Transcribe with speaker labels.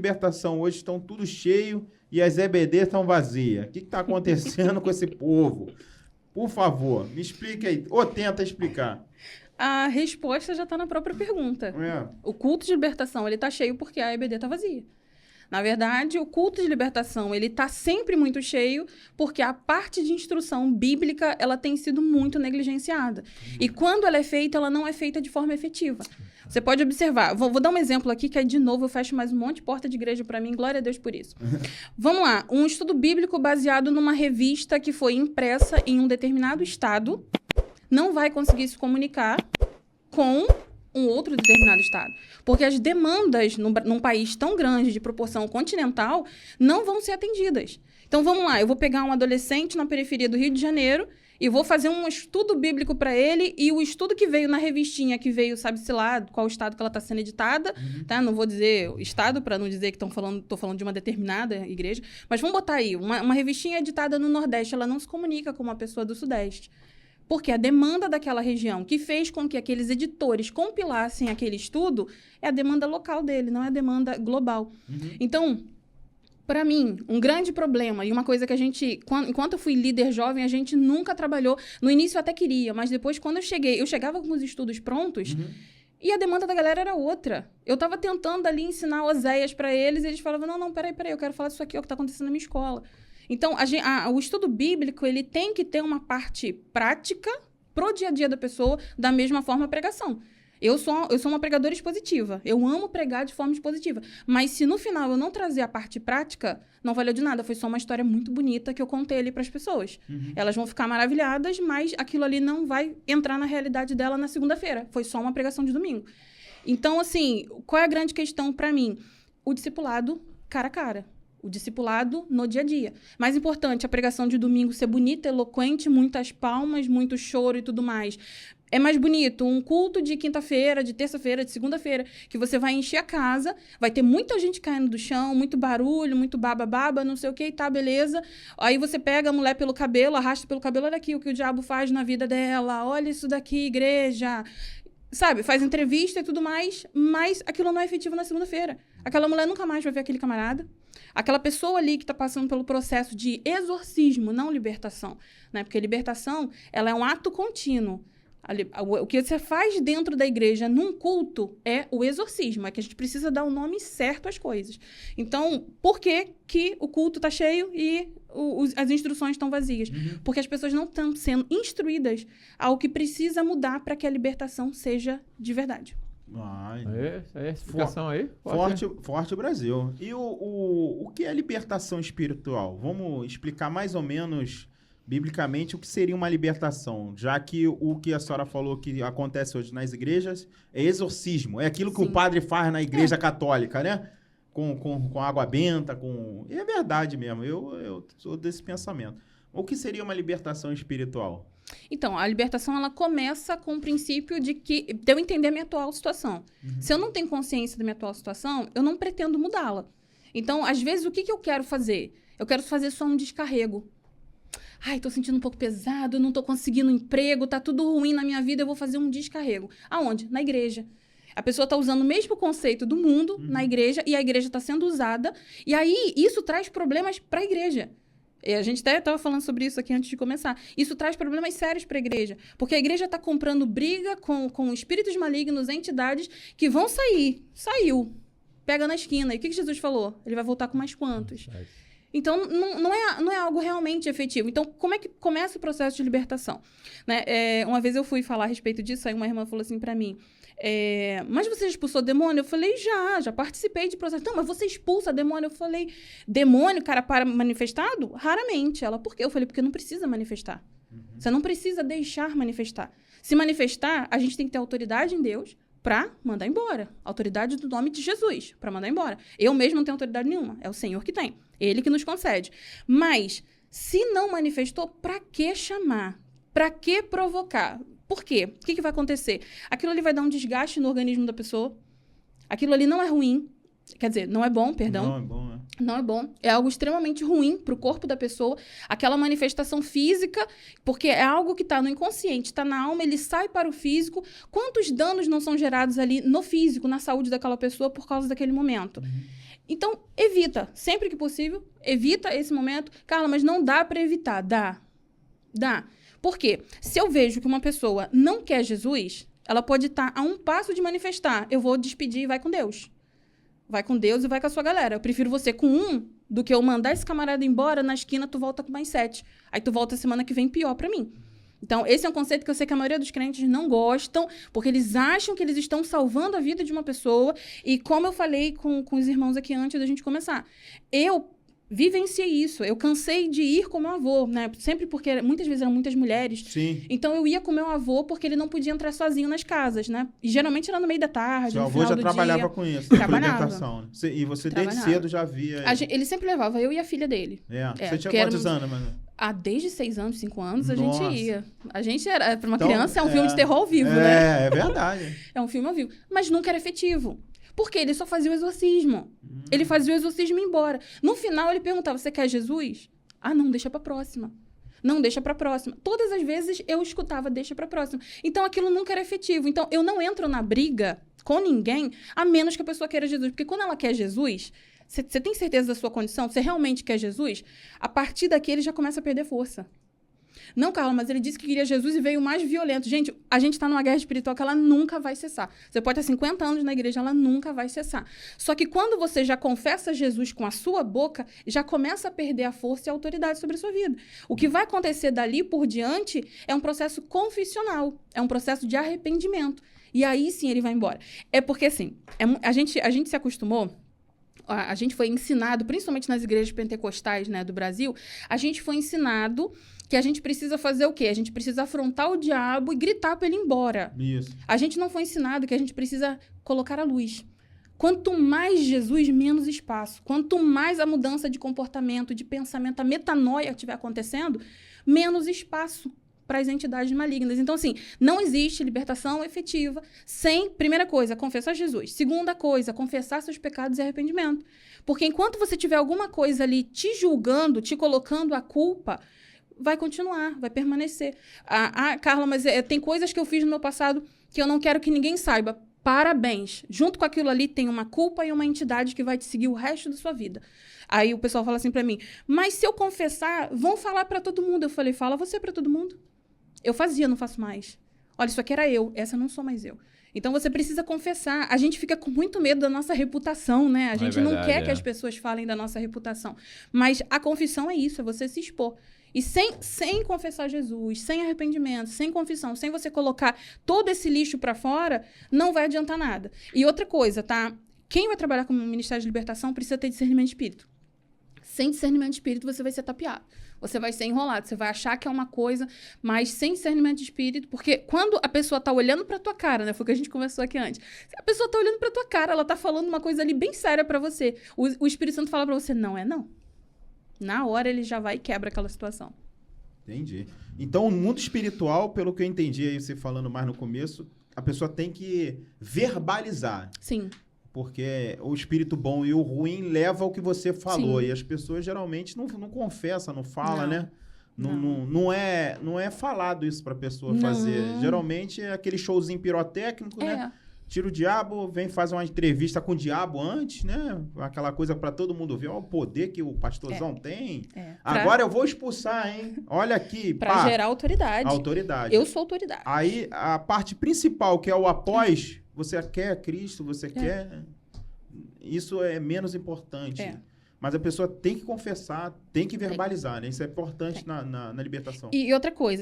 Speaker 1: libertação hoje estão tudo cheio e as EBD estão vazias. O que está acontecendo com esse povo? Por favor, me explique aí. Ou tenta explicar.
Speaker 2: A resposta já está na própria pergunta. O culto de libertação, ele está cheio porque a EBD está vazia. Na verdade, o culto de libertação, ele está sempre muito cheio porque a parte de instrução bíblica, ela tem sido muito negligenciada. E quando ela é feita, ela não é feita de forma efetiva. Você pode observar. Vou dar um exemplo aqui, que aí, de novo, eu fecho mais um monte de porta de igreja para mim. Glória a Deus por isso. Vamos lá. Um estudo bíblico baseado numa revista que foi impressa em um determinado estado não vai conseguir se comunicar com um outro determinado estado. Porque as demandas num país tão grande, de proporção continental, não vão ser atendidas. Então, vamos lá. Eu vou pegar um adolescente na periferia do Rio de Janeiro e vou fazer um estudo bíblico para ele, e o estudo que veio na revistinha, que veio, sabe-se lá, qual estado que ela está sendo editada, tá? Não vou dizer o estado, para não dizer que estou falando de uma determinada igreja, mas vamos botar aí, uma revistinha editada no Nordeste, ela não se comunica com uma pessoa do Sudeste. Porque a demanda daquela região, que fez com que aqueles editores compilassem aquele estudo, é a demanda local dele, não é a demanda global. Então, para mim, um grande problema, e uma coisa que a gente, enquanto eu fui líder jovem, a gente nunca trabalhou. No início eu até queria, mas depois, quando eu chegava com os estudos prontos, e a demanda da galera era outra. Eu estava tentando ali ensinar Oséias para eles, e eles falavam, não, peraí, eu quero falar disso aqui, é o que está acontecendo na minha escola. Então, o estudo bíblico, ele tem que ter uma parte prática pro dia a dia da pessoa, da mesma forma a pregação. Eu sou uma pregadora expositiva. Eu amo pregar de forma expositiva. Mas se no final eu não trazer a parte prática, não valeu de nada. Foi só uma história muito bonita que eu contei ali para as pessoas. Elas vão ficar maravilhadas, mas aquilo ali não vai entrar na realidade dela na segunda-feira. Foi só uma pregação de domingo. Então, assim, qual é a grande questão para mim? O discipulado cara a cara. O discipulado no dia a dia. Mais importante, a pregação de domingo ser bonita, eloquente, muitas palmas, muito choro e tudo mais. É mais bonito um culto de quinta-feira, de terça-feira, de segunda-feira, que você vai encher a casa, vai ter muita gente caindo do chão, muito barulho, muito baba-baba, não sei o que, tá, beleza. Aí você pega a mulher pelo cabelo, arrasta pelo cabelo, olha aqui o que o diabo faz na vida dela, olha isso daqui, igreja. Sabe, faz entrevista e tudo mais, mas aquilo não é efetivo na segunda-feira. Aquela mulher nunca mais vai ver aquele camarada. Aquela pessoa ali que está passando pelo processo de exorcismo, não libertação, né? Porque libertação, ela é um ato contínuo. O que você faz dentro da igreja num culto é o exorcismo. É que a gente precisa dar o nome certo às coisas. Então, por que o culto está cheio e as instruções estão vazias? Porque as pessoas não estão sendo instruídas ao que precisa mudar para que a libertação seja de verdade.
Speaker 3: É explicação aí?
Speaker 1: Forte Brasil. E o que é libertação espiritual? Vamos explicar mais ou menos biblicamente o que seria uma libertação, já que o que a senhora falou que acontece hoje nas igrejas é exorcismo, é aquilo que o padre faz na igreja católica, né? Com água benta, E é verdade mesmo, eu sou desse pensamento. O que seria uma libertação espiritual?
Speaker 2: Então, a libertação, ela começa com o princípio de eu entender a minha atual situação. Se eu não tenho consciência da minha atual situação, eu não pretendo mudá-la. Então, às vezes, o que eu quero fazer? Eu quero fazer só um descarrego. Ai, tô sentindo um pouco pesado, não tô conseguindo emprego, tá tudo ruim na minha vida, eu vou fazer um descarrego. Aonde? Na igreja. A pessoa tá usando o mesmo conceito do mundo na igreja, e a igreja tá sendo usada, e aí isso traz problemas para a igreja. E a gente até estava falando sobre isso aqui antes de começar. Isso traz problemas sérios para a igreja. Porque a igreja está comprando briga com espíritos malignos, entidades que vão sair. Saiu. Pega na esquina. E o que Jesus falou? Ele vai voltar com mais quantos? Então, não é algo realmente efetivo. Então, como é que começa o processo de libertação? Né? Uma vez eu fui falar a respeito disso, aí uma irmã falou assim para mim, mas você expulsou demônio? Eu falei, já participei de processo. Não, mas você expulsa demônio? Eu falei, demônio, cara, para manifestado? Raramente. Ela, por quê? Eu falei, porque não precisa manifestar. Você não precisa deixar manifestar. Se manifestar, a gente tem que ter autoridade em Deus para mandar embora. Autoridade do nome de Jesus, para mandar embora. Eu mesmo não tenho autoridade nenhuma. É o Senhor que tem. Ele que nos concede. Mas, se não manifestou, para que chamar? Para que provocar? Por quê? O que vai acontecer? Aquilo ali vai dar um desgaste no organismo da pessoa. Aquilo ali não é ruim. Quer dizer, não é bom, perdão.
Speaker 1: Não é bom, né?
Speaker 2: Não é bom. É algo extremamente ruim para o corpo da pessoa. Aquela manifestação física, porque é algo que está no inconsciente, está na alma, ele sai para o físico. Quantos danos não são gerados ali no físico, na saúde daquela pessoa por causa daquele momento? Então, evita. Sempre que possível, evita esse momento. Carla, mas não dá para evitar. Dá. Por quê? Se eu vejo que uma pessoa não quer Jesus, ela pode estar a um passo de manifestar. Eu vou despedir e vai com Deus. Vai com Deus e vai com a sua galera. Eu prefiro você com um do que eu mandar esse camarada embora, na esquina tu volta com mais 7. Aí tu volta semana que vem pior para mim. Então, esse é um conceito que eu sei que a maioria dos crentes não gostam, porque eles acham que eles estão salvando a vida de uma pessoa. E como eu falei com os irmãos aqui antes da gente começar, eu vivenciei isso. Eu cansei de ir com meu avô, né? Sempre porque muitas vezes eram muitas mulheres.
Speaker 1: Sim.
Speaker 2: Então, eu ia com meu avô porque ele não podia entrar sozinho nas casas, né? E geralmente era no meio da tarde,
Speaker 1: Seu
Speaker 2: no
Speaker 1: avô
Speaker 2: final
Speaker 1: já
Speaker 2: do
Speaker 1: trabalhava
Speaker 2: dia.
Speaker 1: com isso,
Speaker 2: Trabalhava.
Speaker 1: alimentação. E você desde cedo já via...
Speaker 2: Ele sempre levava eu e a filha dele.
Speaker 1: Você tinha quantos anos, mano?
Speaker 2: Desde 6 anos, 5 anos, a
Speaker 1: Nossa.
Speaker 2: gente ia. A gente era... Para uma
Speaker 1: Então,
Speaker 2: criança, é um filme de terror ao vivo, né?
Speaker 1: É verdade.
Speaker 2: É um filme ao vivo. Mas nunca era efetivo. Porque ele só fazia o exorcismo. Ele fazia o exorcismo e ia embora. No final, ele perguntava, você quer Jesus? Não, deixa pra próxima. Não, deixa pra próxima. Todas as vezes eu escutava, deixa pra próxima. Então, aquilo nunca era efetivo. Então, eu não entro na briga com ninguém, a menos que a pessoa queira Jesus. Porque quando ela quer Jesus, você tem certeza da sua condição? Você realmente quer Jesus? A partir daqui, ele já começa a perder força. Não, Carla, mas ele disse que queria Jesus e veio mais violento. Gente, a gente está numa guerra espiritual que ela nunca vai cessar. Você pode ter 50 anos na igreja, ela nunca vai cessar. Só que quando você já confessa Jesus com a sua boca, já começa a perder a força e a autoridade sobre a sua vida. O que vai acontecer dali por diante é um processo confissional, é um processo de arrependimento. E aí sim ele vai embora. É porque assim, a gente se acostumou. A gente foi ensinado, principalmente nas igrejas pentecostais, né, do Brasil, a gente foi ensinado que a gente precisa fazer o quê? A gente precisa afrontar o diabo e gritar para ele ir embora.
Speaker 1: Isso.
Speaker 2: A gente não foi ensinado que a gente precisa colocar a luz. Quanto mais Jesus, menos espaço. Quanto mais a mudança de comportamento, de pensamento, a metanoia estiver acontecendo, menos espaço para as entidades malignas. Então, assim, não existe libertação efetiva sem, primeira coisa, confessar Jesus. Segunda coisa, confessar seus pecados e arrependimento. Porque enquanto você tiver alguma coisa ali te julgando, te colocando a culpa, vai continuar, vai permanecer. Carla, mas tem coisas que eu fiz no meu passado que eu não quero que ninguém saiba. Parabéns. Junto com aquilo ali tem uma culpa e uma entidade que vai te seguir o resto da sua vida. Aí o pessoal fala assim pra mim, mas se eu confessar, vão falar pra todo mundo. Eu falei, fala você pra todo mundo. Eu fazia, não faço mais. Olha, isso aqui era eu, essa não sou mais eu. Então, você precisa confessar. A gente fica com muito medo da nossa reputação, né? A gente não quer que as pessoas falem da nossa reputação. Mas a confissão é isso, é você se expor. E sem confessar Jesus, sem arrependimento, sem confissão, sem você colocar todo esse lixo pra fora, não vai adiantar nada. E outra coisa, tá? Quem vai trabalhar com o Ministério de Libertação precisa ter discernimento de espírito. Sem discernimento de espírito, você vai ser tapeado. Você vai ser enrolado, você vai achar que é uma coisa, mas sem discernimento de espírito, porque quando a pessoa tá olhando pra tua cara, né? Foi o que a gente conversou aqui antes. A pessoa tá olhando pra tua cara, ela tá falando uma coisa ali bem séria pra você. O Espírito Santo fala pra você, não é não. Na hora ele já vai e quebra aquela situação.
Speaker 1: Entendi. Então, o mundo espiritual, pelo que eu entendi aí, você falando mais no começo, a pessoa tem que verbalizar.
Speaker 2: Sim.
Speaker 1: Porque o espírito bom e o ruim leva ao que você falou.
Speaker 2: Sim.
Speaker 1: E as pessoas geralmente não confessam, não falam,
Speaker 2: Não.
Speaker 1: né? Não é falado isso pra pessoa fazer. Geralmente é aquele showzinho pirotécnico, né? Tira o diabo, vem fazer uma entrevista com o diabo antes, né? Aquela coisa pra todo mundo ver. Olha o poder que o pastorzão tem. Agora eu vou expulsar, hein? Olha aqui.
Speaker 2: Pra gerar autoridade.
Speaker 1: Autoridade.
Speaker 2: Eu sou autoridade.
Speaker 1: Aí, a parte principal, que é o após... Você quer Cristo, você quer... Isso é menos importante. Mas a pessoa tem que confessar, tem que verbalizar, né? Isso é importante na libertação.
Speaker 2: E outra coisa,